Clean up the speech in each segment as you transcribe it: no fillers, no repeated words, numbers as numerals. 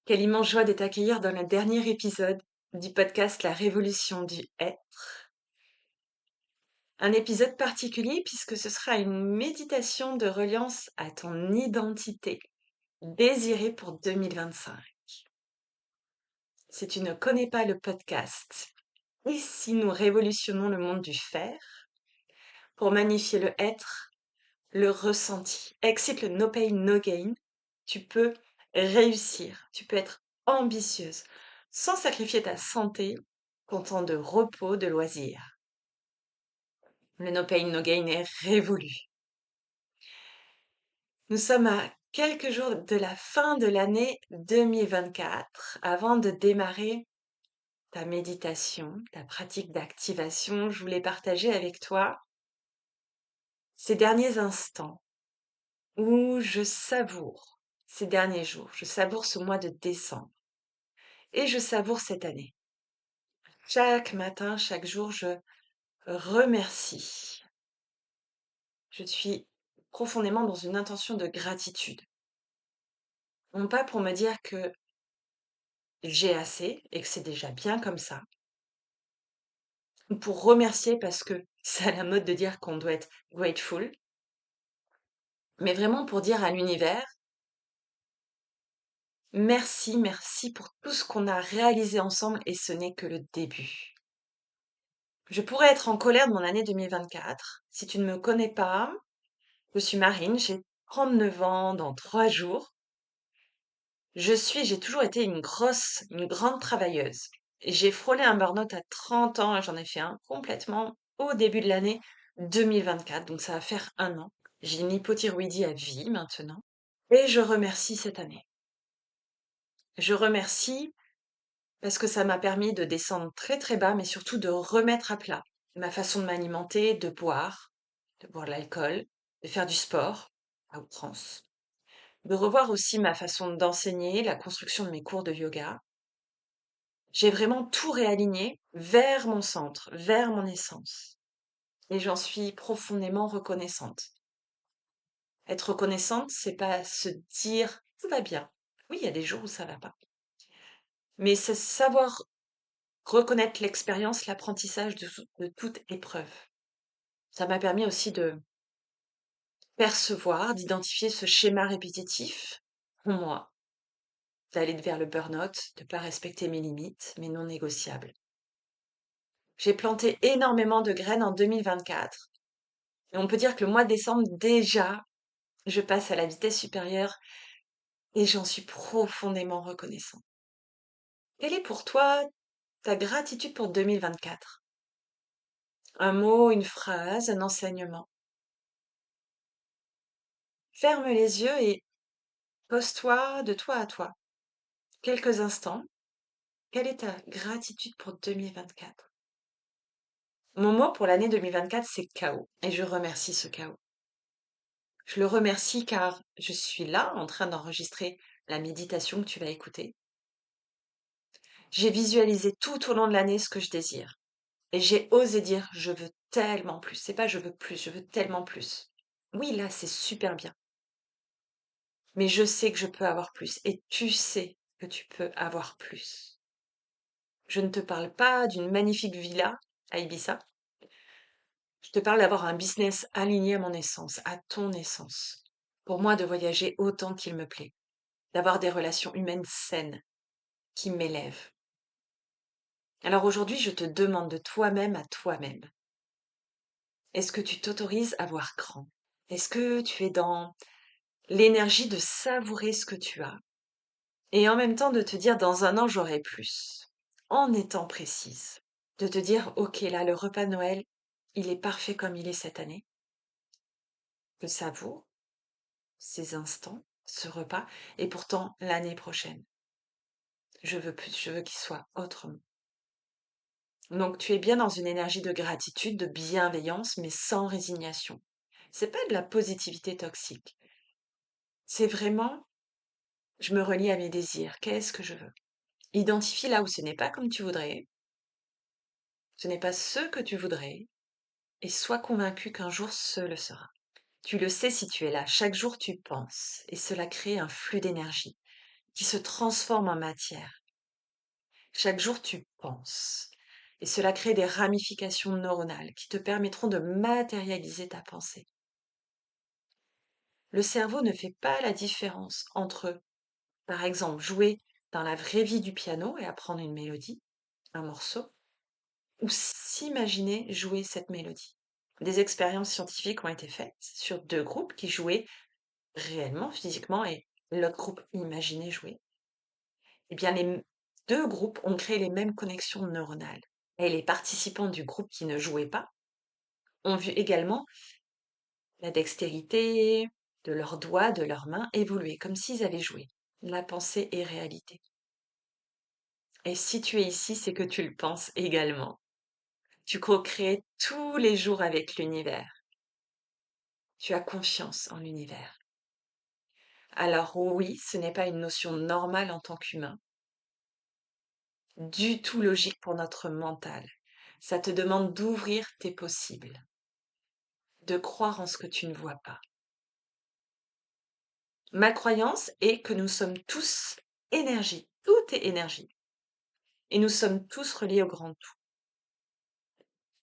Quelle immense joie de t'accueillir dans le dernier épisode du podcast La Révolution du Être. Un épisode particulier puisque ce sera une méditation de reliance à ton identité désirée pour 2025. Si tu ne connais pas le podcast, ici nous révolutionnons le monde du faire pour magnifier le être, le ressenti. Excite le no pain, no gain. Tu peux réussir, tu peux être ambitieuse sans sacrifier ta santé, ton temps de repos, de loisirs. Le no pain, no gain est révolu. Nous sommes à quelques jours de la fin de l'année 2024. Avant de démarrer ta méditation, ta pratique d'activation, je voulais partager avec toi ces derniers instants où je savoure ces derniers jours, je savoure ce mois de décembre et je savoure cette année. Chaque matin, chaque jour, je remercie. Je suis profondément dans une intention de gratitude. Non pas pour me dire que j'ai assez et que c'est déjà bien comme ça, ou pour remercier parce que c'est à la mode de dire qu'on doit être grateful, mais vraiment pour dire à l'univers, merci, merci pour tout ce qu'on a réalisé ensemble et ce n'est que le début. Je pourrais être en colère de mon année 2024. Si tu ne me connais pas, je suis Marine, j'ai 39 ans dans 3 jours. J'ai toujours été une grande travailleuse. J'ai frôlé un burn-out à 30 ans et j'en ai fait un complètement au début de l'année 2024. Donc ça va faire 1 an. J'ai une hypothyroïdie à vie maintenant. Et je remercie cette année. Je remercie parce que ça m'a permis de descendre très très bas, mais surtout de remettre à plat ma façon de m'alimenter, de boire de l'alcool, de faire du sport à outrance, de revoir aussi ma façon d'enseigner, la construction de mes cours de yoga. J'ai vraiment tout réaligné vers mon centre, vers mon essence. Et j'en suis profondément reconnaissante. Être reconnaissante, c'est pas se dire tout va bien. Oui, il y a des jours où ça va pas. Mais c'est savoir reconnaître l'expérience, l'apprentissage de toute épreuve. Ça m'a permis aussi de percevoir, d'identifier ce schéma répétitif en moi, d'aller vers le burn-out, de pas respecter mes limites, mes non négociables. J'ai planté énormément de graines en 2024. Et on peut dire que le mois de décembre, déjà, je passe à la vitesse supérieure et j'en suis profondément reconnaissant. Quelle est pour toi ta gratitude pour 2024? Un mot, une phrase, un enseignement. Ferme les yeux et pose-toi de toi à toi. Quelques instants. Quelle est ta gratitude pour 2024? Mon mot pour l'année 2024, c'est chaos. Et je remercie ce chaos. Je le remercie car je suis là en train d'enregistrer la méditation que tu vas écouter. J'ai visualisé tout au long de l'année ce que je désire. Et j'ai osé dire, je veux tellement plus. C'est pas je veux plus, je veux tellement plus. Oui, là, c'est super bien. Mais je sais que je peux avoir plus. Et tu sais que tu peux avoir plus. Je ne te parle pas d'une magnifique villa à Ibiza. Je te parle d'avoir un business aligné à mon essence, à ton essence. Pour moi, de voyager autant qu'il me plaît. D'avoir des relations humaines saines qui m'élèvent. Alors aujourd'hui, je te demande de toi-même à toi-même. Est-ce que tu t'autorises à voir grand? Est-ce que tu es dans l'énergie de savourer ce que tu as et en même temps de te dire dans 1 an j'aurai plus, en étant précise, de te dire ok là le repas de Noël il est parfait comme il est cette année, je savoure ces instants, ce repas et pourtant l'année prochaine je veux plus, je veux qu'il soit autrement. Donc tu es bien dans une énergie de gratitude, de bienveillance mais sans résignation. C'est pas de la positivité toxique. C'est vraiment je me relie à mes désirs. Qu'est-ce que je veux? Identifie là où ce n'est pas comme tu voudrais, ce n'est pas ce que tu voudrais, et sois convaincu qu'un jour ce le sera. Tu le sais si tu es là. Chaque jour tu penses, et cela crée un flux d'énergie qui se transforment en matière. Chaque jour, tu penses. Et cela crée des ramifications neuronales qui te permettront de matérialiser ta pensée. Le cerveau ne fait pas la différence entre, par exemple, jouer dans la vraie vie du piano et apprendre une mélodie, un morceau, ou s'imaginer jouer cette mélodie. Des expériences scientifiques ont été faites sur deux groupes qui jouaient réellement, physiquement, et l'autre groupe imaginait jouer. Eh bien, les deux groupes ont créé les mêmes connexions neuronales. Et les participants du groupe qui ne jouaient pas ont vu également la dextérité de leurs doigts, de leurs mains évoluer, comme s'ils avaient joué. La pensée est réalité. Et si tu es ici, c'est que tu le penses également. Tu co-crées tous les jours avec l'univers. Tu as confiance en l'univers. Alors oui, ce n'est pas une notion normale en tant qu'humain, du tout logique pour notre mental. Ça te demande d'ouvrir tes possibles, de croire en ce que tu ne vois pas. Ma croyance est que nous sommes tous énergie, tout est énergie, et nous sommes tous reliés au grand tout.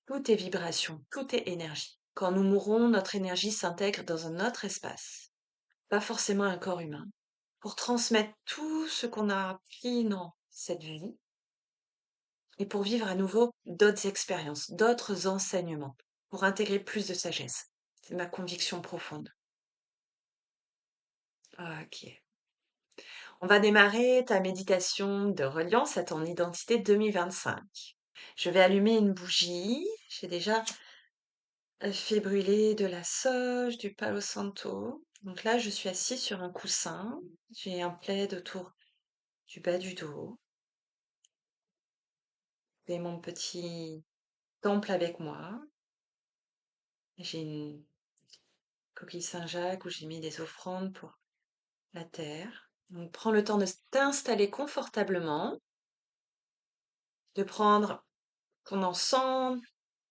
Tout est vibration, tout est énergie. Quand nous mourrons, notre énergie s'intègre dans un autre espace, pas forcément un corps humain, pour transmettre tout ce qu'on a appris dans cette vie et pour vivre à nouveau d'autres expériences, d'autres enseignements, pour intégrer plus de sagesse. C'est ma conviction profonde. Ok. On va démarrer ta méditation de reliance à ton identité 2025. Je vais allumer une bougie. J'ai déjà fait brûler de la sauge, du palo santo. Donc là, je suis assise sur un coussin. J'ai un plaid autour du bas du dos. J'ai mon petit temple avec moi. J'ai une coquille Saint-Jacques où j'ai mis des offrandes pour la terre. Donc prends le temps de t'installer confortablement, de prendre ton encens,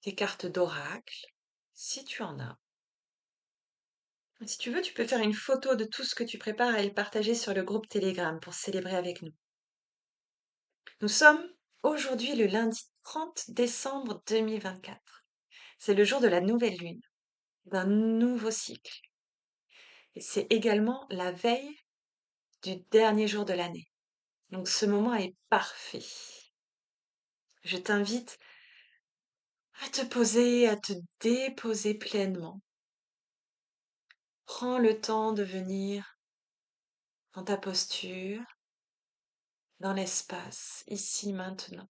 tes cartes d'oracle, si tu en as. Si tu veux, tu peux faire une photo de tout ce que tu prépares et le partager sur le groupe Telegram pour célébrer avec nous. Nous sommes aujourd'hui le lundi 30 décembre 2024. C'est le jour de la nouvelle lune, d'un nouveau cycle. Et c'est également la veille du dernier jour de l'année. Donc ce moment est parfait. Je t'invite à te poser, à te déposer pleinement. Prends le temps de venir dans ta posture, dans l'espace, ici, maintenant.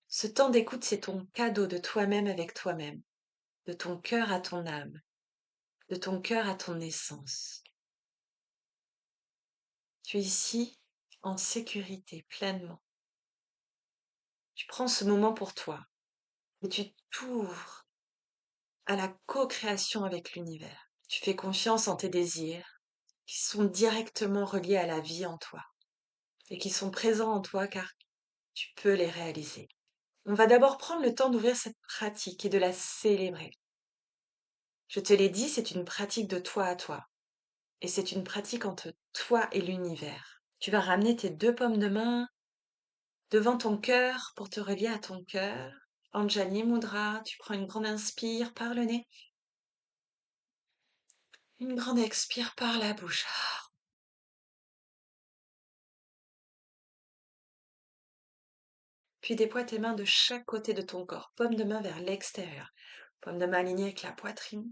Ce temps d'écoute, c'est ton cadeau de toi-même avec toi-même, de ton cœur à ton âme, de ton cœur à ton essence. Tu es ici en sécurité, pleinement. Tu prends ce moment pour toi et tu t'ouvres à la co-création avec l'univers. Tu fais confiance en tes désirs qui sont directement reliés à la vie en toi et qui sont présents en toi car tu peux les réaliser. On va d'abord prendre le temps d'ouvrir cette pratique et de la célébrer. Je te l'ai dit, c'est une pratique de toi à toi. Et c'est une pratique entre toi et l'univers. Tu vas ramener tes deux paumes de main devant ton cœur pour te relier à ton cœur. Anjali Mudra, tu prends une grande inspire par le nez. Une grande expire par la bouche. Puis déploie tes mains de chaque côté de ton corps, paume de main vers l'extérieur, paume de main alignée avec la poitrine,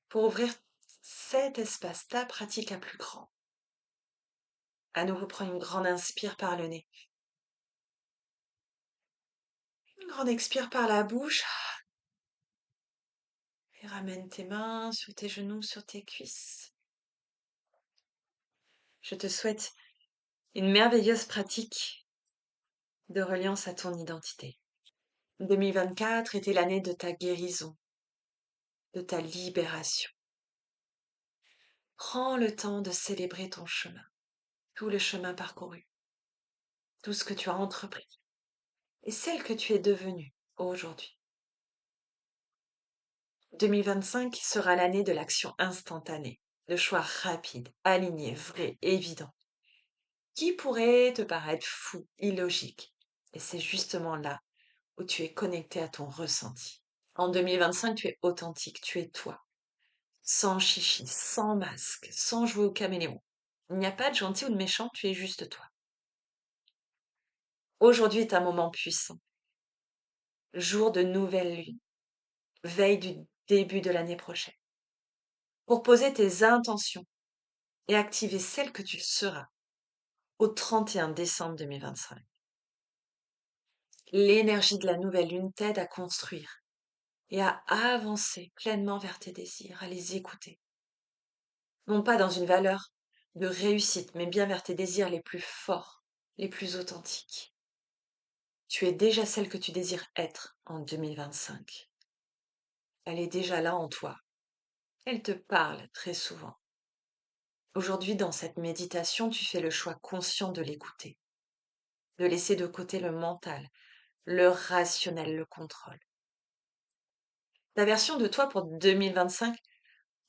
pour ouvrir cet espace, ta pratique à plus grand. À nouveau, prends une grande inspire par le nez. Une grande expire par la bouche. Et ramène tes mains sur tes genoux, sur tes cuisses. Je te souhaite une merveilleuse pratique de reliance à ton identité. 2024 était l'année de ta guérison, de ta libération. Prends le temps de célébrer ton chemin, tout le chemin parcouru, tout ce que tu as entrepris et celle que tu es devenue aujourd'hui. 2025 sera l'année de l'action instantanée. de choix rapides, alignés, vrais, évidents, qui pourraient te paraître fous, illogiques. Et c'est justement là où tu es connecté à ton ressenti. En 2025, tu es authentique, tu es toi, sans chichi, sans masque, sans jouer au caméléon. Il n'y a pas de gentil ou de méchant, tu es juste toi. Aujourd'hui est un moment puissant, jour de nouvelle lune, veille du début de l'année prochaine, pour poser tes intentions et activer celles que tu seras au 31 décembre 2025. L'énergie de la nouvelle lune t'aide à construire et à avancer pleinement vers tes désirs, à les écouter. Non pas dans une valeur de réussite, mais bien vers tes désirs les plus forts, les plus authentiques. Tu es déjà celle que tu désires être en 2025. Elle est déjà là en toi. Elle te parle très souvent. Aujourd'hui, dans cette méditation, tu fais le choix conscient de l'écouter, de laisser de côté le mental, le rationnel, le contrôle. Ta version de toi pour 2025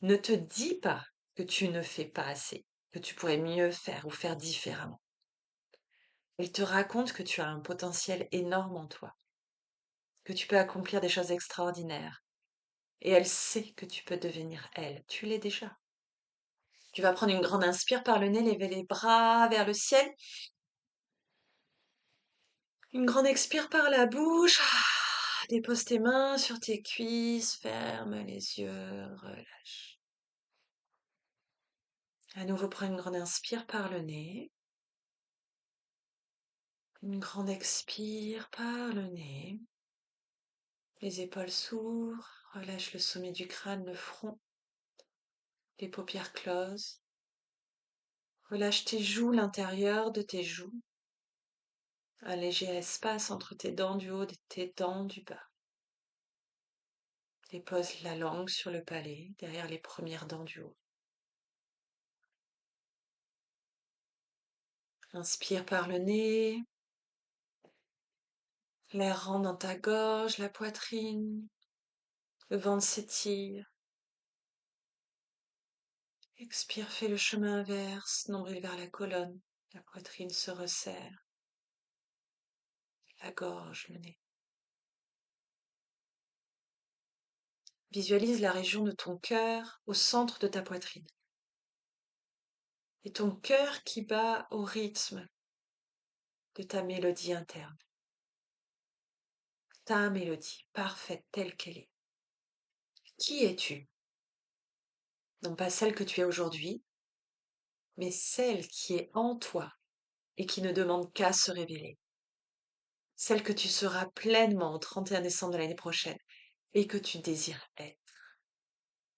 ne te dit pas que tu ne fais pas assez, que tu pourrais mieux faire ou faire différemment. Elle te raconte que tu as un potentiel énorme en toi, que tu peux accomplir des choses extraordinaires. Et elle sait que tu peux devenir elle. Tu l'es déjà. Tu vas prendre une grande inspire par le nez, lever les bras vers le ciel. Une grande expire par la bouche. Dépose tes mains sur tes cuisses, ferme les yeux, relâche. À nouveau, prends une grande inspire par le nez. Une grande expire par le nez. Les épaules s'ouvrent. Relâche le sommet du crâne, le front. Les paupières closes. Relâche tes joues, l'intérieur de tes joues. Un léger espace entre tes dents du haut et tes dents du bas. Dépose la langue sur le palais, derrière les premières dents du haut. Inspire par le nez. L'air rentre dans ta gorge, la poitrine. Le ventre s'étire. Expire, fais le chemin inverse, nombril vers la colonne. La poitrine se resserre. La gorge, le nez. Visualise la région de ton cœur au centre de ta poitrine. Et ton cœur qui bat au rythme de ta mélodie interne. Ta mélodie, parfaite telle qu'elle est. Qui es-tu? Non pas celle que tu es aujourd'hui, mais celle qui est en toi et qui ne demande qu'à se révéler. Celle que tu seras pleinement au 31 décembre de l'année prochaine et que tu désires être.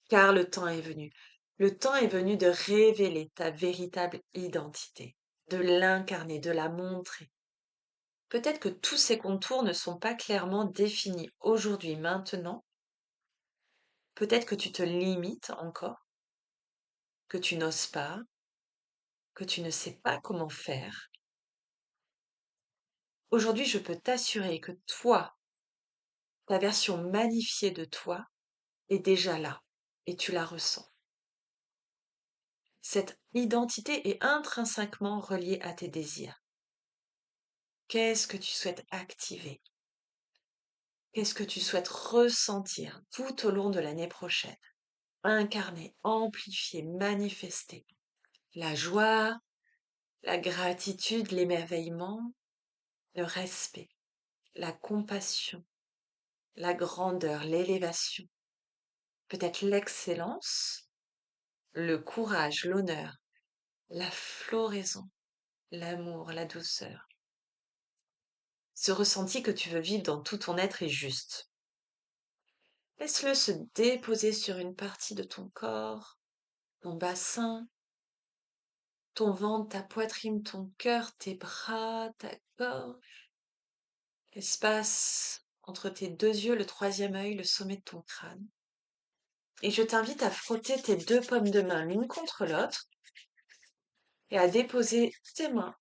Car le temps est venu. Le temps est venu de révéler ta véritable identité, de l'incarner, de la montrer. Peut-être que tous ces contours ne sont pas clairement définis aujourd'hui, maintenant. Peut-être que tu te limites encore, que tu n'oses pas, que tu ne sais pas comment faire. Aujourd'hui, je peux t'assurer que toi, ta version magnifiée de toi, est déjà là et tu la ressens. Cette identité est intrinsèquement reliée à tes désirs. Qu'est-ce que tu souhaites activer? Qu'est-ce que tu souhaites ressentir tout au long de l'année prochaine? Incarner, amplifier, manifester. La joie, la gratitude, l'émerveillement, le respect, la compassion, la grandeur, l'élévation, peut-être l'excellence, le courage, l'honneur, la floraison, l'amour, la douceur. Ce ressenti que tu veux vivre dans tout ton être est juste. Laisse-le se déposer sur une partie de ton corps, ton bassin, ton ventre, ta poitrine, ton cœur, tes bras, ta gorge, l'espace entre tes deux yeux, le troisième œil, le sommet de ton crâne. Et je t'invite à frotter tes deux paumes de main l'une contre l'autre et à déposer tes mains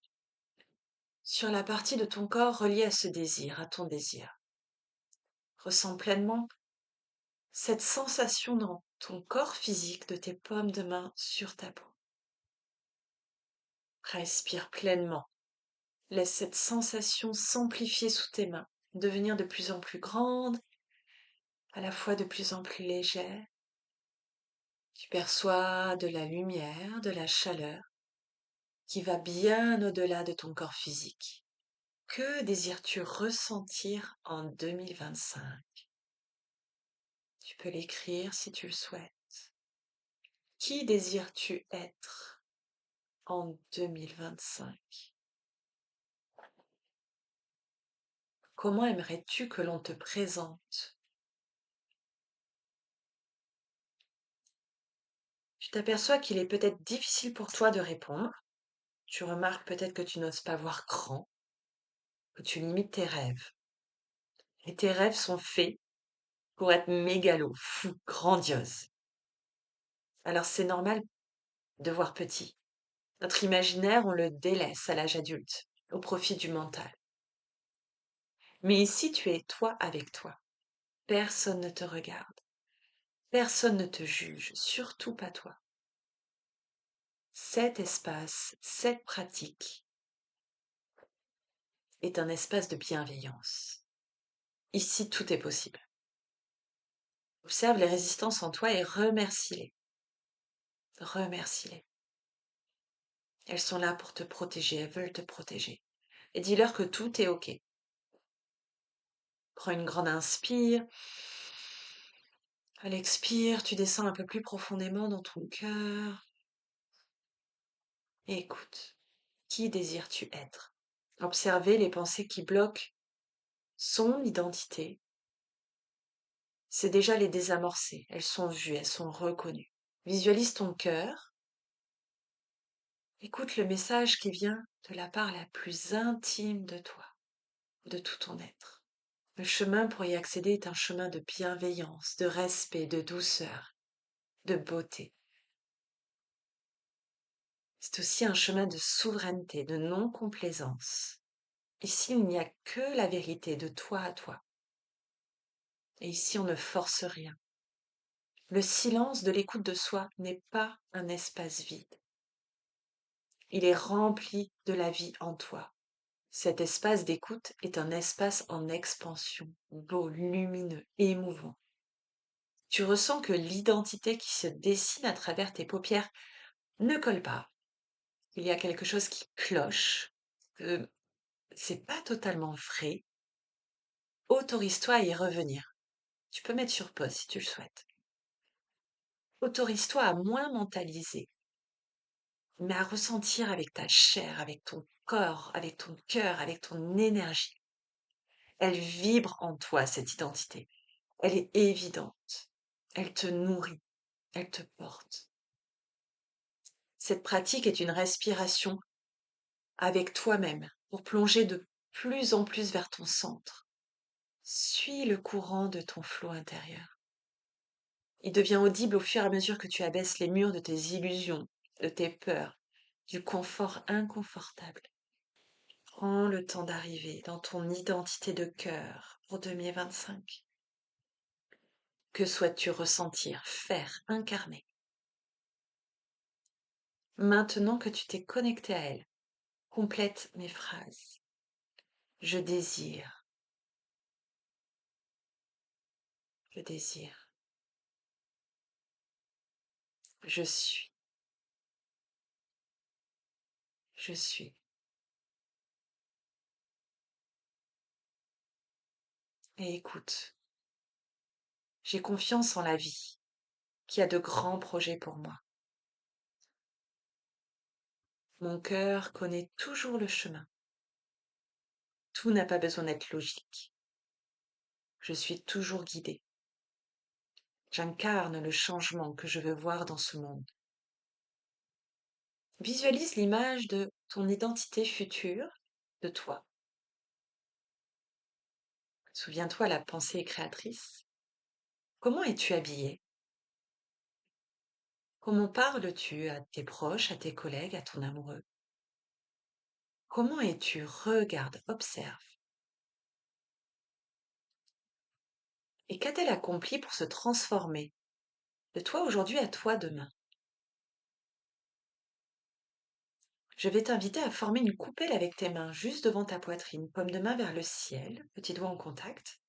sur la partie de ton corps reliée à ce désir, à ton désir. Ressens pleinement cette sensation dans ton corps physique de tes paumes de main sur ta peau. Respire pleinement. Laisse cette sensation s'amplifier sous tes mains, devenir de plus en plus grande, à la fois de plus en plus légère. Tu perçois de la lumière, de la chaleur, qui va bien au-delà de ton corps physique. Que désires-tu ressentir en 2025? Tu peux l'écrire si tu le souhaites. Qui désires-tu être en 2025? Comment aimerais-tu que l'on te présente? Tu t'aperçois qu'il est peut-être difficile pour toi de répondre. Tu remarques peut-être que tu n'oses pas voir grand, que tu limites tes rêves. Et tes rêves sont faits pour être mégalos, fous, grandioses. Alors c'est normal de voir petit. Notre imaginaire, on le délaisse à l'âge adulte, au profit du mental. Mais ici, tu es toi avec toi. Personne ne te regarde. Personne ne te juge, surtout pas toi. Cet espace, cette pratique est un espace de bienveillance. Ici, tout est possible. Observe les résistances en toi et remercie-les. Remercie-les. Elles sont là pour te protéger, elles veulent te protéger. Et dis-leur que tout est OK. Prends une grande inspire. À l'expire, tu descends un peu plus profondément dans ton cœur. Et écoute, qui désires-tu être? Observez les pensées qui bloquent son identité. C'est déjà les désamorcer. Elles sont vues, elles sont reconnues. Visualise ton cœur. Écoute le message qui vient de la part la plus intime de toi, de tout ton être. Le chemin pour y accéder est un chemin de bienveillance, de respect, de douceur, de beauté. C'est aussi un chemin de souveraineté, de non-complaisance. Ici, il n'y a que la vérité de toi à toi. Et ici, on ne force rien. Le silence de l'écoute de soi n'est pas un espace vide. Il est rempli de la vie en toi. Cet espace d'écoute est un espace en expansion, beau, lumineux, émouvant. Tu ressens que l'identité qui se dessine à travers tes paupières ne colle pas. Il y a quelque chose qui cloche, que c'est pas totalement vrai. Autorise-toi à y revenir. Tu peux mettre sur pause si tu le souhaites. Autorise-toi à moins mentaliser, mais à ressentir avec ta chair, avec ton corps, avec ton cœur, avec ton énergie. Elle vibre en toi, cette identité. Elle est évidente. Elle te nourrit. Elle te porte. Cette pratique est une respiration avec toi-même pour plonger de plus en plus vers ton centre. Suis le courant de ton flot intérieur. Il devient audible au fur et à mesure que tu abaisses les murs de tes illusions, de tes peurs, du confort inconfortable. Prends le temps d'arriver dans ton identité de cœur pour 2025. Que souhaites-tu ressentir, faire, incarner? Maintenant que tu t'es connecté à elle, complète mes phrases. Je désire, je désire, je suis, je suis. Et écoute, j'ai confiance en la vie, qui a de grands projets pour moi. Mon cœur connaît toujours le chemin. Tout n'a pas besoin d'être logique. Je suis toujours guidée. J'incarne le changement que je veux voir dans ce monde. Visualise l'image de ton identité future, de toi. Souviens-toi, la pensée est créatrice. Comment es-tu habillée? Comment parles-tu à tes proches, à tes collègues, à ton amoureux? Comment es-tu? Regarde, observe. Et qu'a-t-elle accompli pour se transformer De toi aujourd'hui à toi demain. Je vais t'inviter à former une coupelle avec tes mains juste devant ta poitrine, paume de main vers le ciel, petits doigts en contact,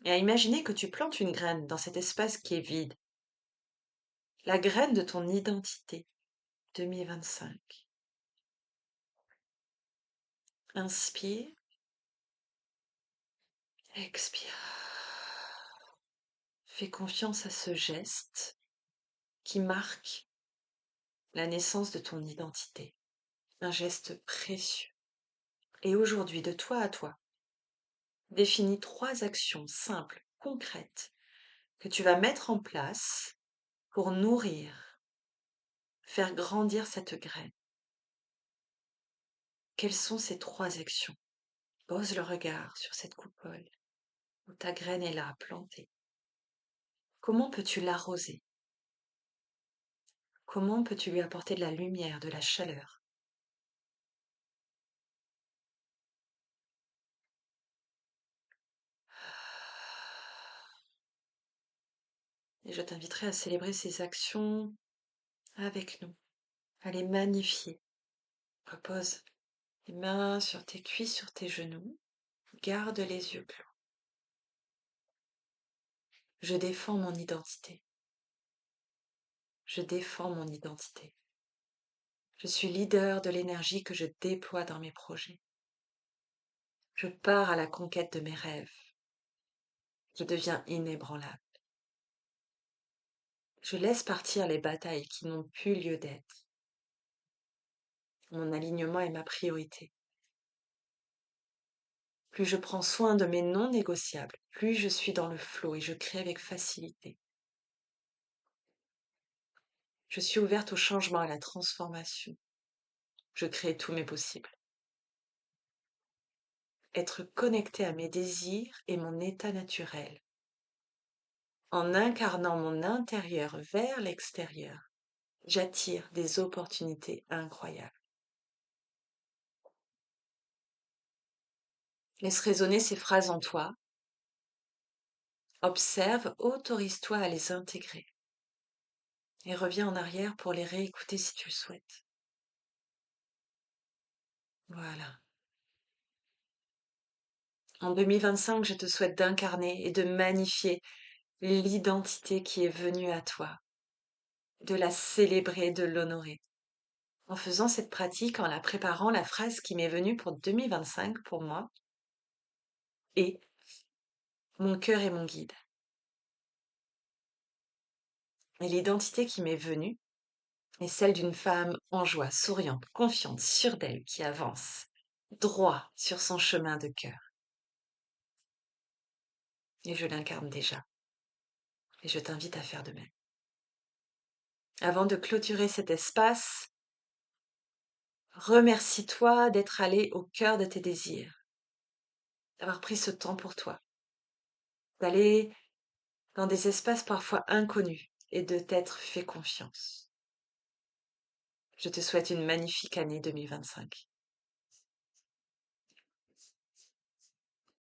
et à imaginer que tu plantes une graine dans cet espace qui est vide, la graine de ton identité 2025. Inspire, expire. Fais confiance à ce geste qui marque la naissance de ton identité, un geste précieux. Et aujourd'hui, de toi à toi, définis 3 actions simples, concrètes, que tu vas mettre en place pour nourrir, faire grandir cette graine. Quelles sont ces 3 actions? Pose le regard sur cette coupole où ta graine est là, plantée. Comment peux-tu l'arroser? Comment peux-tu lui apporter de la lumière, de la chaleur? Et je t'inviterai à célébrer ces actions avec nous, à les magnifier. Repose les mains sur tes cuisses, sur tes genoux. Garde les yeux clos. Je défends mon identité. Je défends mon identité. Je suis leader de l'énergie que je déploie dans mes projets. Je pars à la conquête de mes rêves. Je deviens inébranlable. Je laisse partir les batailles qui n'ont plus lieu d'être. Mon alignement est ma priorité. Plus je prends soin de mes non négociables, plus je suis dans le flot et je crée avec facilité. Je suis ouverte au changement, à la transformation. Je crée tous mes possibles. Être connecté à mes désirs est mon état naturel. En incarnant mon intérieur vers l'extérieur, j'attire des opportunités incroyables. Laisse résonner ces phrases en toi. Observe, autorise-toi à les intégrer. Et reviens en arrière pour les réécouter si tu le souhaites. Voilà. En 2025, je te souhaite d'incarner et de magnifier l'identité qui est venue à toi, de la célébrer, de l'honorer. En faisant cette pratique, en la préparant, la phrase qui m'est venue pour 2025 pour moi est: mon cœur est mon guide. Et l'identité qui m'est venue est celle d'une femme en joie, souriante, confiante, sûre d'elle, qui avance droit sur son chemin de cœur. Et je l'incarne déjà. Et je t'invite à faire de même. Avant de clôturer cet espace, remercie-toi d'être allé au cœur de tes désirs, d'avoir pris ce temps pour toi, d'aller dans des espaces parfois inconnus et de t'être fait confiance. Je te souhaite une magnifique année 2025.